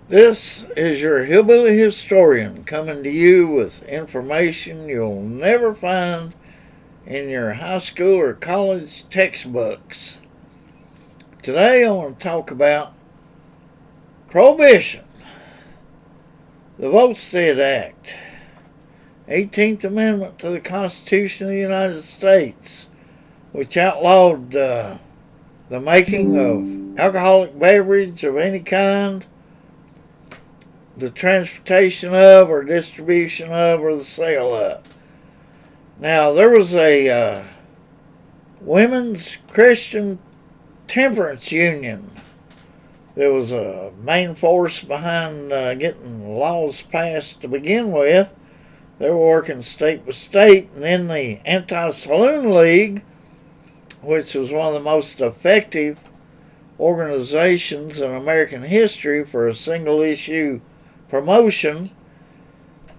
This is your hillbilly historian coming to you with information you'll never find in your high school or college textbooks. Today I want to talk about Prohibition, the Volstead Act, 18th Amendment to the Constitution of the United States, which outlawed the making of alcoholic beverage of any kind, the transportation of, or distribution of, or the sale of. Now, there was a women's Christian temperance union that was a main force behind getting laws passed to begin with. They were working state by state, and then the Anti-Saloon League, which was one of the most effective organizations in American history for a single issue promotion.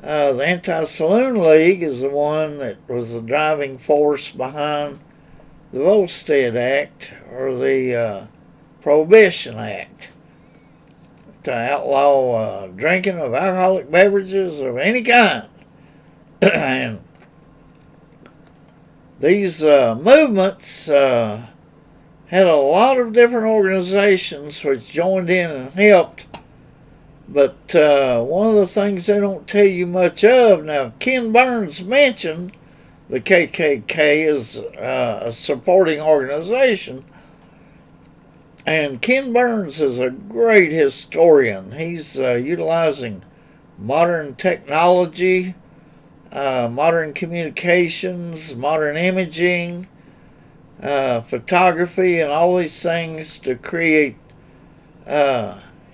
The Anti-Saloon League is the one that was the driving force behind the Volstead Act, or the Prohibition Act, to outlaw drinking of alcoholic beverages of any kind. And these movements had a lot of different organizations which joined in and helped. But one of the things they don't tell you much of, now Ken Burns mentioned the KKK is a supporting organization, and Ken Burns is a great historian. He's utilizing modern technology, modern communications, modern imaging, photography, and all these things to create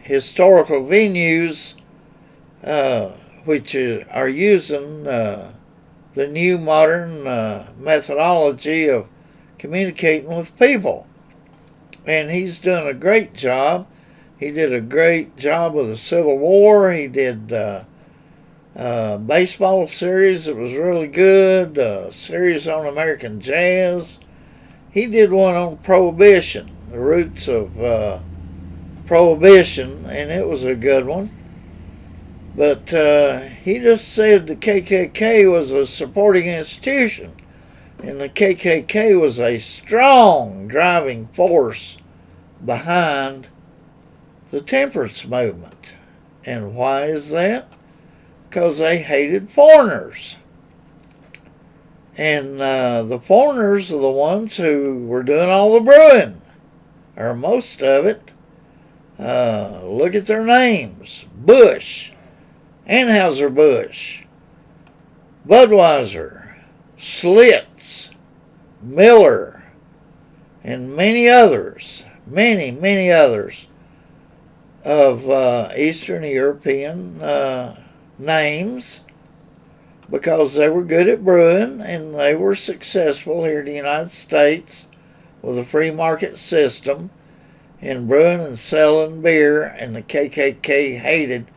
historical venues which are using the new modern methodology of communicating with people. And he's done a great job. He did a great job with the Civil War. He did a baseball series that was really good, a series on American jazz. He did one on Prohibition, the roots of Prohibition, and it was a good one. But he just said the KKK was a supporting institution, and the KKK was a strong driving force behind the temperance movement. And why is that? Because they hated foreigners. And the foreigners are the ones who were doing all the brewing, or most of it. Look at their names: Bush, Anheuser-Busch, Budweiser, Schlitz, Miller, and many others, many others of Eastern European names, because they were good at brewing and they were successful here in the United States with a free market system in brewing and selling beer. And the KKK hated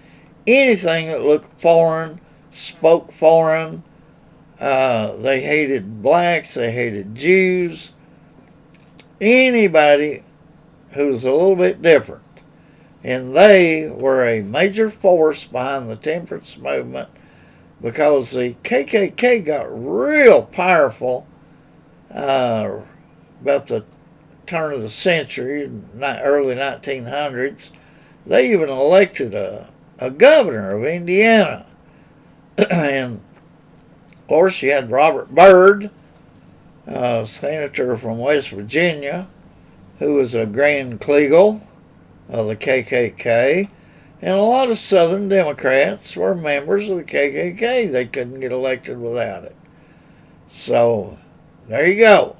anything that looked foreign, spoke foreign. They hated blacks, they hated Jews, anybody who was a little bit different. And they were a major force behind the temperance movement, because the KKK got real powerful about the turn of the century, early 1900s. They even elected a governor of Indiana. And of course you had Robert Byrd, a senator from West Virginia, who was a Grand Kleagle of the KKK. And a lot of Southern Democrats were members of the KKK. They couldn't get elected without it. So, there you go.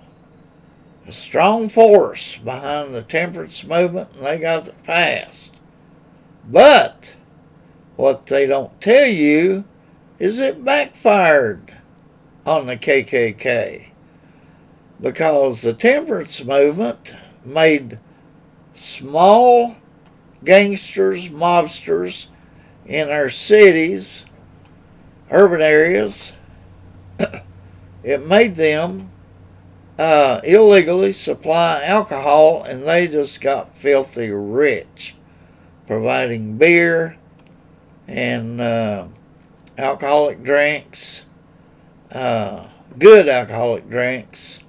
A strong force behind the temperance movement, and they got it passed. But, what they don't tell you is it backfired on the KKK. Because the temperance movement made small gangsters, mobsters in our cities, urban areas, it made them illegally supply alcohol, and they just got filthy rich providing beer and alcoholic drinks, good alcoholic drinks.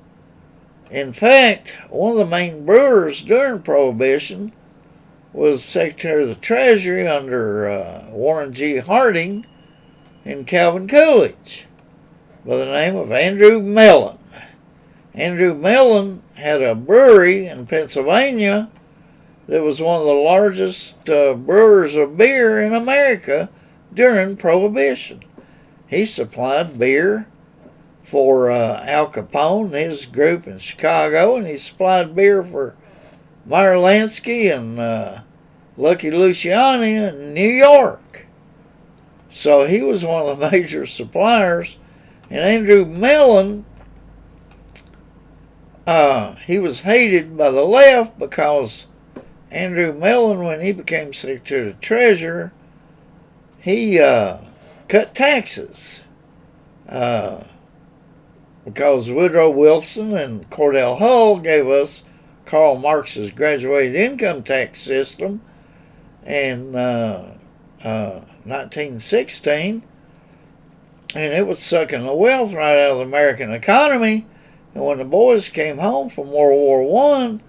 In fact, one of the main brewers during Prohibition was Secretary of the Treasury under Warren G. Harding and Calvin Coolidge by the name of Andrew Mellon. Andrew Mellon had a brewery in Pennsylvania that was one of the largest brewers of beer in America during Prohibition. He supplied beer for Al Capone and his group in Chicago, and he supplied beer for Meyer Lansky and Lucky Luciani in New York. So he was one of the major suppliers. And Andrew Mellon, he was hated by the left because Andrew Mellon, when he became Secretary of the Treasury, he cut taxes. Because Woodrow Wilson and Cordell Hull gave us Karl Marx's graduated income tax system in 1916, and it was sucking the wealth right out of the American economy. And when the boys came home from World War I,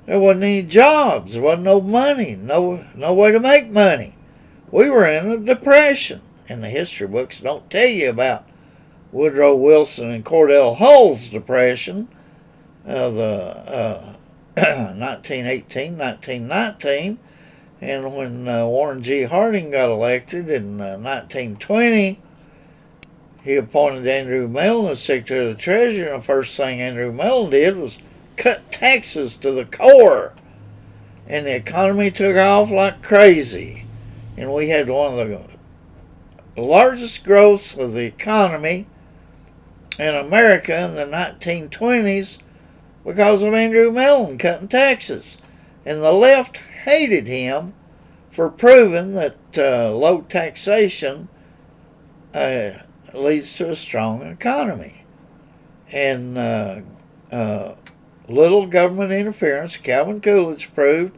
there wasn't any jobs, there wasn't no money, no way to make money. We were in a depression, and the history books don't tell you about Woodrow Wilson and Cordell Hull's depression of the 1918, 1919, and when Warren G. Harding got elected in 1920, he appointed Andrew Mellon as Secretary of the Treasury, and the first thing Andrew Mellon did was cut taxes to the core, and the economy took off like crazy, and we had one of the largest growths of the economy in America in the 1920s because of Andrew Mellon cutting taxes. And the left hated him for proving that low taxation leads to a strong economy. And little government interference, Calvin Coolidge proved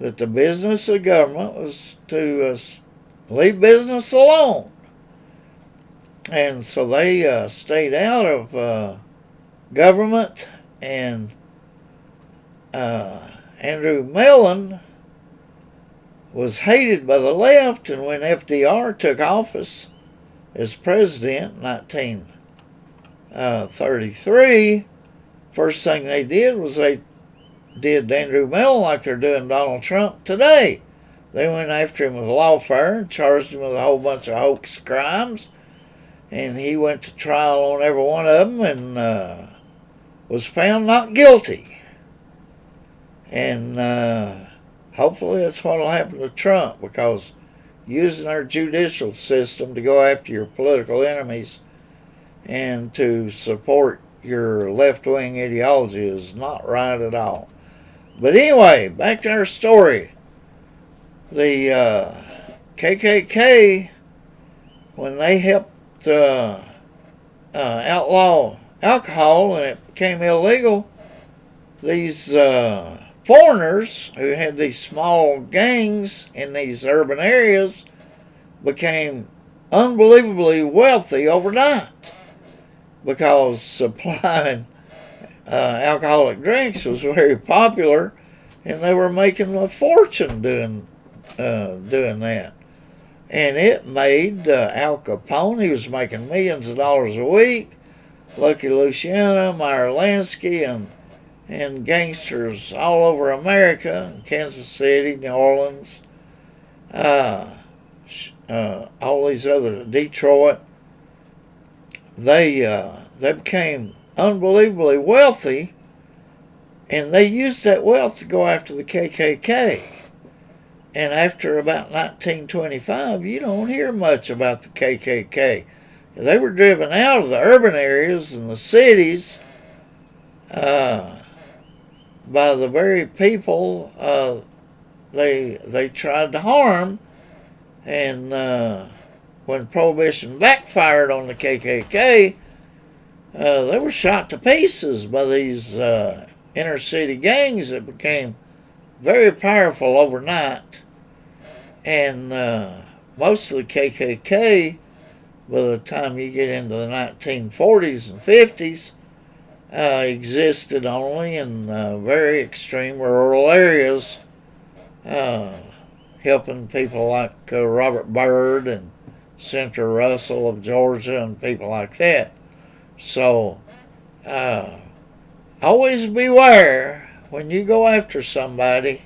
that the business of government was to leave business alone. And so they stayed out of government, and Andrew Mellon was hated by the left, and when FDR took office as president in 1933, first thing they did was they did Andrew Mellon like they're doing Donald Trump today. They went after him with lawfare and charged him with a whole bunch of hoax crimes, and he went to trial on every one of them and was found not guilty. And hopefully that's what will happen to Trump, because using our judicial system to go after your political enemies and to support your left-wing ideology is not right at all. But anyway, back to our story. The KKK, when they helped outlaw alcohol and it became illegal, these foreigners who had these small gangs in these urban areas became unbelievably wealthy overnight, because supplying alcoholic drinks was very popular, and they were making a fortune doing that. And it made Al Capone, he was making millions of dollars a week, Lucky Luciano, Meyer Lansky, and gangsters all over America, Kansas City, New Orleans, all these other, Detroit, they became unbelievably wealthy, and they used that wealth to go after the KKK. And after about 1925, you don't hear much about the KKK. They were driven out of the urban areas and the cities by the very people they tried to harm. And when Prohibition backfired on the KKK, they were shot to pieces by these inner city gangs that became very powerful overnight. And most of the KKK, by the time you get into the 1940s and 50s, existed only in very extreme rural areas, uh, helping people like Robert Byrd and Senator Russell of Georgia and people like that. So uh, always beware when you go after somebody.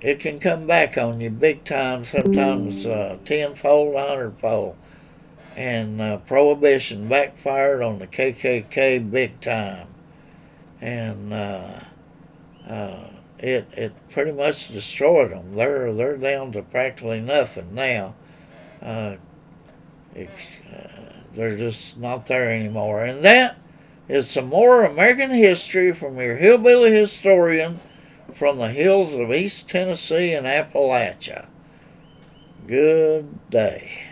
It can come back on you big time, sometimes tenfold, 100-fold. And Prohibition backfired on the KKK big time. And uh, it pretty much destroyed them. They're down to practically nothing now. Uh, they're just not there anymore. And that is some more American history from your hillbilly historian from the hills of East Tennessee and Appalachia. Good day.